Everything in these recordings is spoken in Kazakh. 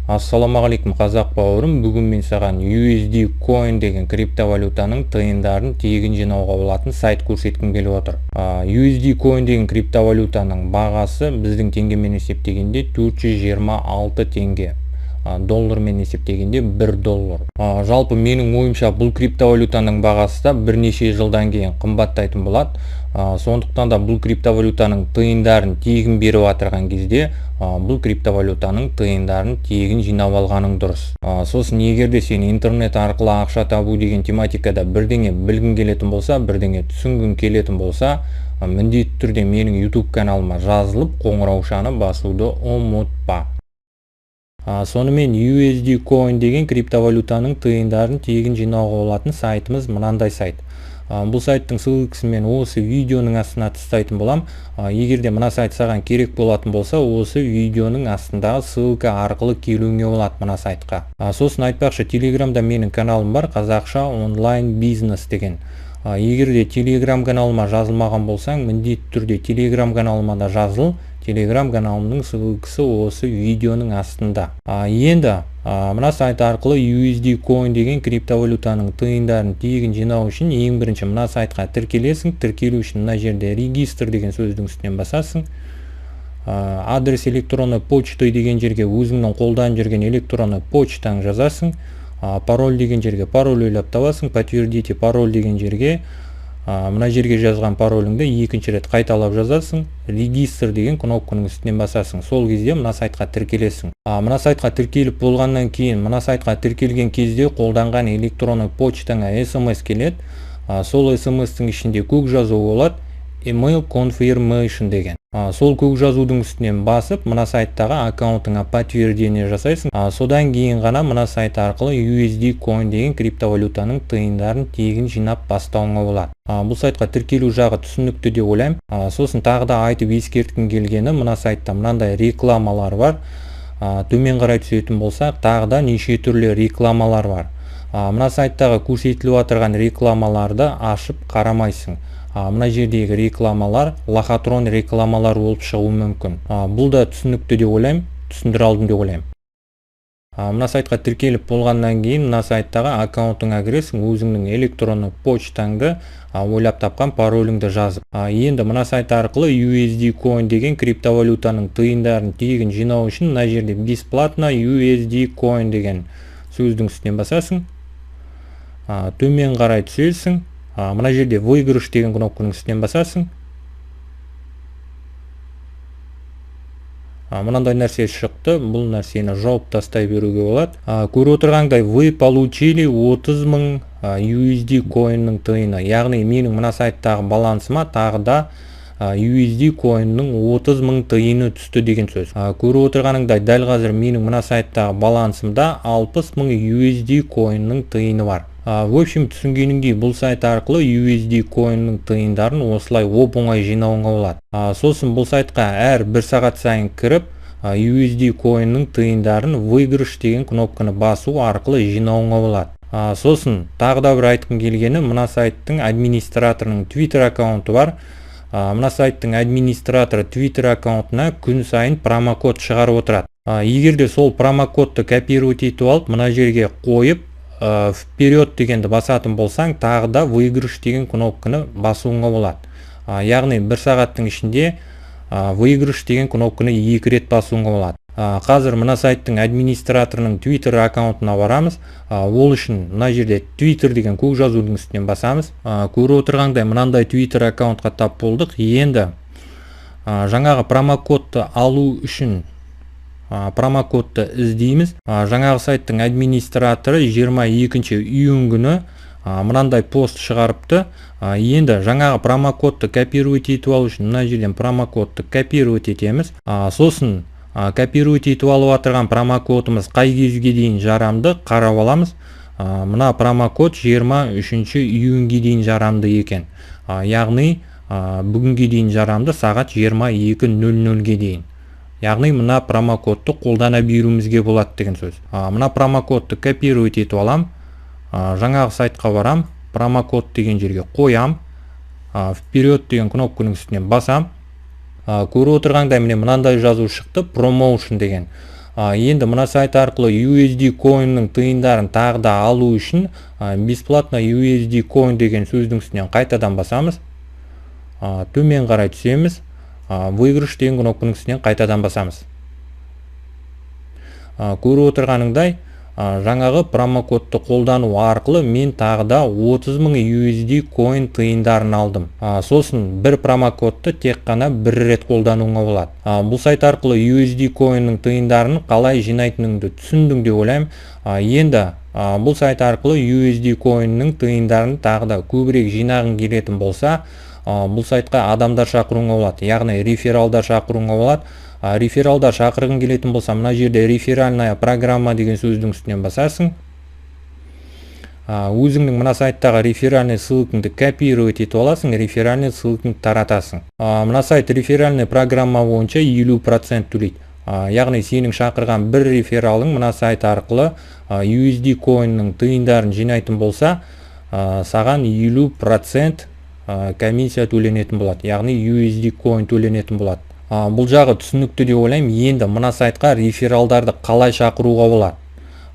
Ассаламағалейкум қазақ бауырым, бүгін мен саған USD Coin деген криптовалютаның тиындарын тегін жинауға болатын сайт көрсеткім келіп отыр. USD Coin деген криптовалютаның бағасы біздің теңгемен есептегенде 426 теңге. Доллармен есептегенде 1 доллар. Жалпы менің ойымша бұл криптовалютаның бағасы да бірнеше жылдан кейін қымбаттайтын болады. Сондықтан да бұл криптовалютаның тиындарын тегін беріп отырған кезде бұл криптовалютаның тиындарын тегін жинап алғаның дұрыс. Сосын егер де сен интернет арқылы ақша табу деген тематикада бірдеңе білгің келетін болса, бірдеңе түсінгің келетін болса, міндетті түрде менің YouTube каналыма жазылып қоңыраушаны басуды ұмытпа. Сонымен USD Coin деген криптовалютаның тиындарын тегін жинауға болатын сайтымыз мынандай сайт. Бұл сайттың ссылкасын мен осы видеоның астына тастайтын болам. Егер де мына сайт саған керек болатын болса, осы видеоның астындағы ссылка арқылы келуіңе болады мына сайтқа. Сосын айтпақшы, Телеграмда менің каналым бар, қазақша онлайн бизнес деген. Егер де Телеграм каналыма жазылмаған болсаң, міндетті түрде Телеграм каналыма да жазыл. Телеграм каналымның ссылкасы осы видеоның астында. Енді мына сайт арқылы USD Coin деген криптовалютаның тиындарын тегін жинау үшін ең бірінші мына сайтқа тіркелесің. Тіркелу үшін мына жерде регистр деген сөздің үстінен басасың. Адрес электронный почта деген жерге өзіңнің қолдан жүрген электронный почтаң жазасың. Пароль деген жерге пароль ойлап табасың. Подтвердите пароль деген жерге мына жерге жазған пароліңді екінші рет қайталап жазасың. Регистр деген кнопканың үстінен басасың. Сол кезде мына сайтқа тіркелесің. Мына сайтқа тіркеліп болғаннан кейін, мына сайтқа тіркелген кезде қолданған электронный почтаңа SMS келеді. Сол SMS-тің ішінде көк жазу болады, email confirmation деген. Сол көк жазудың үстінен басып, мына сайттағы аккаунтыңа подтверждение жасайсың. Содан кейін ғана мына сайт арқылы USD Coin деген криптовалютаның тиындарын тегін жинап бастауыңа болады. Бұл сайтқа тіркелу жағы түсінікті деп ойлаймын. Сосын тағы да айтып ескерткім келгені, мына сайтта мынандай рекламалар бар. Төмен қарай түсетін болсақ, тағы да неше түрлі рекламалар бар. Мына сайттағы көрсетіліп отырған рекламаларды ашып қарамайсың. Мына жердегі рекламалар лохотрон рекламалар болып шығуы мүмкін. Бұл да түсінікті деп ойлаймын, түсіндіре алдым деп ойлаймын. Мына сайтқа тіркеліп болғаннан кейін мына сайттағы аккаунтыңа кіресің, өзіңнің электронный почтаңды ойлап тапқан пароліңді жазып. Енді мына сайт арқылы USD Coin деген криптовалютаның тиындарын тегін жинау үшін мына жерде бесплатно USD Coin деген сөздің үстінен басасың. Төмен қарай түсесің. Мына жерде выигрыш деген кнопканың үстінен басасың. Мынандай нәрсе шықты, бұл нәрсені жауып тастай беруге болады. Көріп отырғандай, вы получили 30 000 USD Coin'ның тиыны. Яғни менің мына сайттағы балансыма тағы да USD Coin'ның 30 000 тиыны түсті деген сөз. Көріп отырғаныңдай, дәл қазір менің мына сайттағы балансымда 60 000 USD Coin'ның тиыны бар. В общем, түсінгеніңдей, бұл сайт арқылы USD Coin'ның тиындарын осылай оп-оңай жинауыңа болады. Сосын бұл сайтқа әр 1 сағат сайын кіріп, USD Coin'ның тиындарын выигрыш деген кнопканы басу арқылы жинауыңа болады. Сосын тағы да бір айтқым келгені, мына сайттың администраторының Twitter аккаунты бар. Мына сайттың администраторы Twitter аккаунтына күн сайын промокод шығарып отырады. Егер де сол промокодты копировать етіп алып, мына жерге қойып, вперед дегенді басатын болсаң, тағы да выигрыш деген кнопканы басуыңа болады. Яғни 1 сағаттың ішінде выигрыш деген кнопканы 2 рет басуыңа болады. Қазір мына сайттың администраторының Twitter аккаунтына барамыз. Ол үшін мына жерде Twitter деген көк жазудың үстінен басамыз. Көріп отырғандай, мынандай Twitter аккаунтқа тап болдық. Енді жаңағы промокодты алу үшін промокодты іздейміз. Жаңағы сайттың администраторы 22 июнь күні мынандай пост шығарыпты. Енді жаңағы промокодты копировать етіп алу үшін мына жерден промокодты копировать етеміз. Сосын копировать етіп алып отырған промокодымыз қай кезге дейін жарамды қарап аламыз. Мына промокод 23 июньге дейін жарамды екен. Яғни бүгінге дейін жарамды сағат 22:00-ге дейін. Яғни мына промокодты қолдана беруімізге болады деген сөз. Мына промокодты копировать етіп алам. Жаңағы сайтқа барам. Промокод деген жерге қоям. Вперед деген кнопканың үстінен басам. Көріп отырғандай міне мынандай жазу шықты, promotion деген. Енді мына сайт арқылы USD coin'ның тиындарын тағы да алу үшін бесплатно USD coin деген сөздің үстінен қайтадан басамыз. Төмен қарай түсеміз. Выигрыш деген кнопканың үстінен қайтадан басамыз. Көріп отырғаныңдай, жаңағы промокодты қолдану арқылы мен тағы да 30.000 USD coin тиындарын алдым. Сосын бір промокодты тек қана бір рет қолдануға болады. Бұл сайт арқылы USD coin'ның тиындарын қалай жинайтыныңды түсіндің деп ойлаймын. Енді бұл сайт арқылы USD coin'ның тиындарын тағы да көбірек жинағың келетін болса, бұл сайтқа адамдар шақыруға болады, яғни рефералдар шақыруға болады. Рефералдар шақырғың келетін болса, мына жерде реферальная программа деген сөздің үстінен басасың. Өзіңнің мына сайттағы реферальный ссылкаңды копировать етіп аласың, реферальный ссылкаңды таратасың. Мына сайт реферальный программа бойынша 50% төлейді. Яғни сенің шақырған бір рефералың мына сайт арқылы USD coin'ның тиындарын жинайтын болса, саған 50% комиссия төленетін болады, яғни USD coin төленетін болады. Бұл жағы түсінікті деп ойлаймын. Енді мына сайтқа рефералдарды қалай шақыруға болады?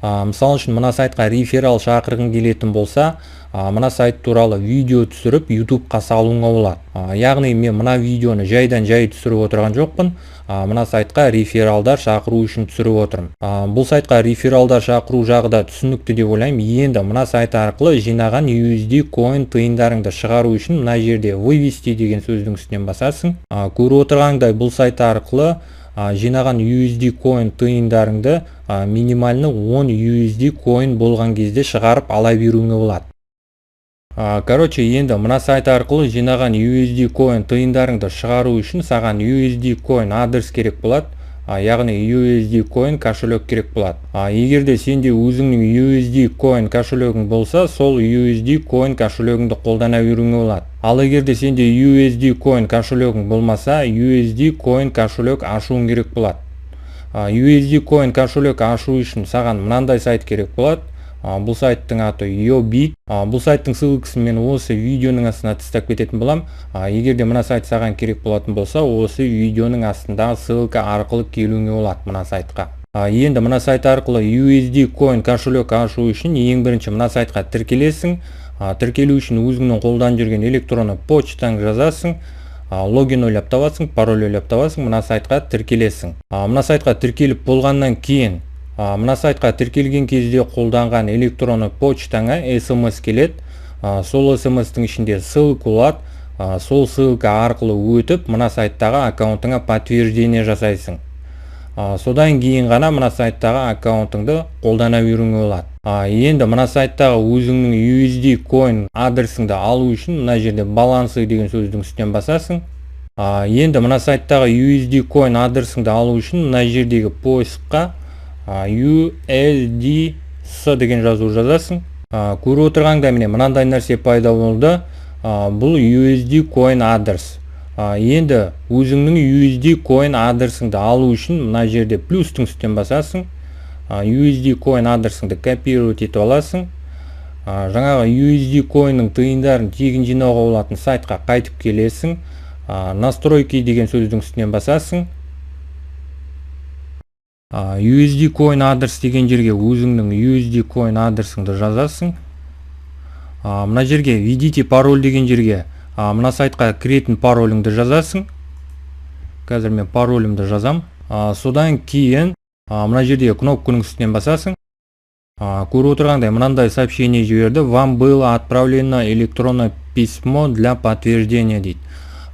Мысалы үшін мына сайтқа реферал шақырғың келетін болса, мына сайт туралы видео түсіріп YouTube-қа салуға болады. Яғни мен мына видеоны жайдан жай түсіріп отырған жоқпын. Мына сайтқа рефералдар шақыру үшін түсіріп отырмын. Бұл сайтқа рефералдар шақыру жағы да түсінікті деп ойлаймын. Енді мына сайт арқылы жинаған USD coin тиындарыңды шығару үшін мына жерде вывести деген сөздің үстінен басасың. Көріп отырғандай, бұл сайт арқылы жинаған USD coin тиындарыңды минимальны 10 USD coin болған кезде шығарып ала беруіңе болады. Короче, енді мына сайт арқылы жинаған USD coin тиындарыңды шығару үшін саған USD coin адрес керек болады, яғни USD coin кошелек керек болады. Егер де сенде өзіңнің USD coin кошелегің болса, сол USD coin кошелегіңді қолдана беруіңе болады. Ал егер де сенде USD coin кошелегің болмаса, USD coin кошелек ашуың керек болады. USD coin кошелек ашу үшін саған мынандай сайт керек болады. Бұл сайттың аты YoBit. Бұл сайттың ссылкасын мен осы видеоның астына тастап кететін болам. Егер де мына сайт саған керек болатын болса, осы видеоның астындағы ссылка арқылы келуіңе болады мына сайтқа. Енді мына сайт арқылы USD coin кошелек ашу үшін ең бірінші мына сайтқа тіркелесің. Тіркелу үшін өзіңнің қолдан жүрген электронды почтаңды жазасың. Логин ойлап табасың, пароль ойлап табасың, мына сайтқа тіркелесің. Мына сайтқа тіркеліп болғаннан кейін мына сайтқа тіркелген кезде қолданған электронды почтаңа SMS келеді. Сол SMS-тің ішінде ссылка болады. Сол ссылка арқылы өтіп, мына сайттағы аккаунтыңа подтверждение жасайсың. Содан кейін ғана мына сайттағы аккаунтыңды қолдана беруіңе болады. Енді мына сайттағы өзіңнің USD coin адресіңді алу үшін мына жерде балансы деген сөздің үстінен басасың. Енді мына сайттағы USD coin адресіңді алу үшін мына жердегі поискқа USDC деген жазу жазасың. Көріп отырғанда міне мынандай нәрсе пайда болды. Бұл USD coin адрес. Енді өзіңнің USD coin адресіңді алу үшін мына жерде плюстың үстінен басасың. USD coin адресіңді копировать етіп аласың. Жаңағы USD coin'ның тиындарын тегін жинауға болатын сайтқа қайтып келесің. Настройки деген сөздің үстінен басасың. USD coin адрес деген жерге өзіңнің USD coin адресіңді жазасың. Мына жерге введите пароль деген жерге мына сайтқа кіретін пароліңді жазасың. Қазір мен паролімді жазам. Содан кейін мына жерде кнопканың үстінен басасың. Көріп отырғандай мынандай сообщение жіберді. Вам было отправлено электронное письмо для подтверждения дейді.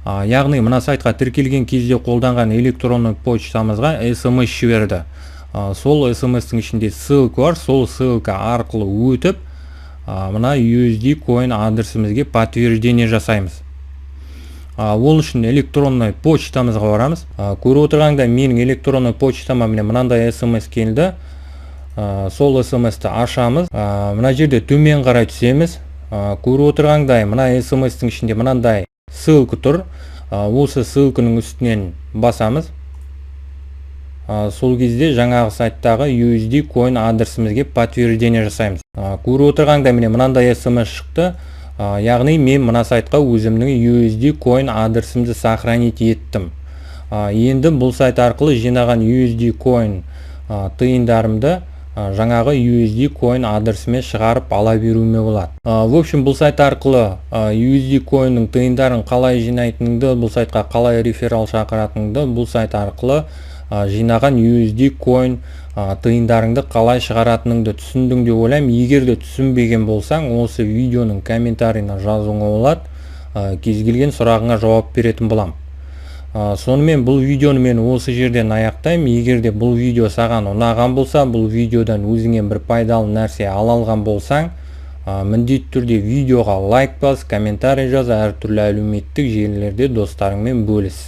Яғни мына сайтқа тіркелген кезде қолданған электронный почтамызға SMS жіберді. Сол SMS-тің ішінде ссылка бар. Сол ссылка арқылы өтіп, мына USD coin адресімізге подтверждение жасаймыз. Ол үшін электронный почтамызға барамыз. Көріп отырғанда менің электронный почтама мынандай SMS келді. Сол SMS-ті ашамыз. Мына жерде төмен қарай түсеміз. Көріп отырғандай мына SMS-тің ішінде мынандай ссылка тұр. Осы ссылканың үстінен басамыз. Сол кезде жаңағы сайттағы USD coin адресімізге подтверждение жасаймыз. Көріп отырғанда мынандай SMS шықты. Яғни мен мына сайтқа өзімнің USD coin адресімді сохранить еттім. Енді бұл сайт арқылы жинаған USD coin тыйындарымды жаңағы USD coin адресіме шығарып ала беруіме болады. В общем, бұл сайт арқылы USD coin'ның тыйындарын қалай жинайтыныңды, бұл сайтқа қалай реферал шақыратыныңды, бұл сайт арқылы жинаған USD coin тыйындарыңды қалай шығаратыныңды түсіндің деп ойлаймын. Егер де түсінбеген болсаң, осы видеоның комментарийына жазуыңа болады. Кез келген сұрағыңа жауап беретін боламын. Сонымен бұл видеоны мен осы жерден аяқтаймын. Егер де бұл видео саған ұнаған болса, бұл видеодан өзіңе бір пайдалы нәрсе ала алған болсаң, міндетті түрде видеоға лайк бас, комментарий жаз, әртүрлі әлеуметтік желілерде достарыңмен бөліс.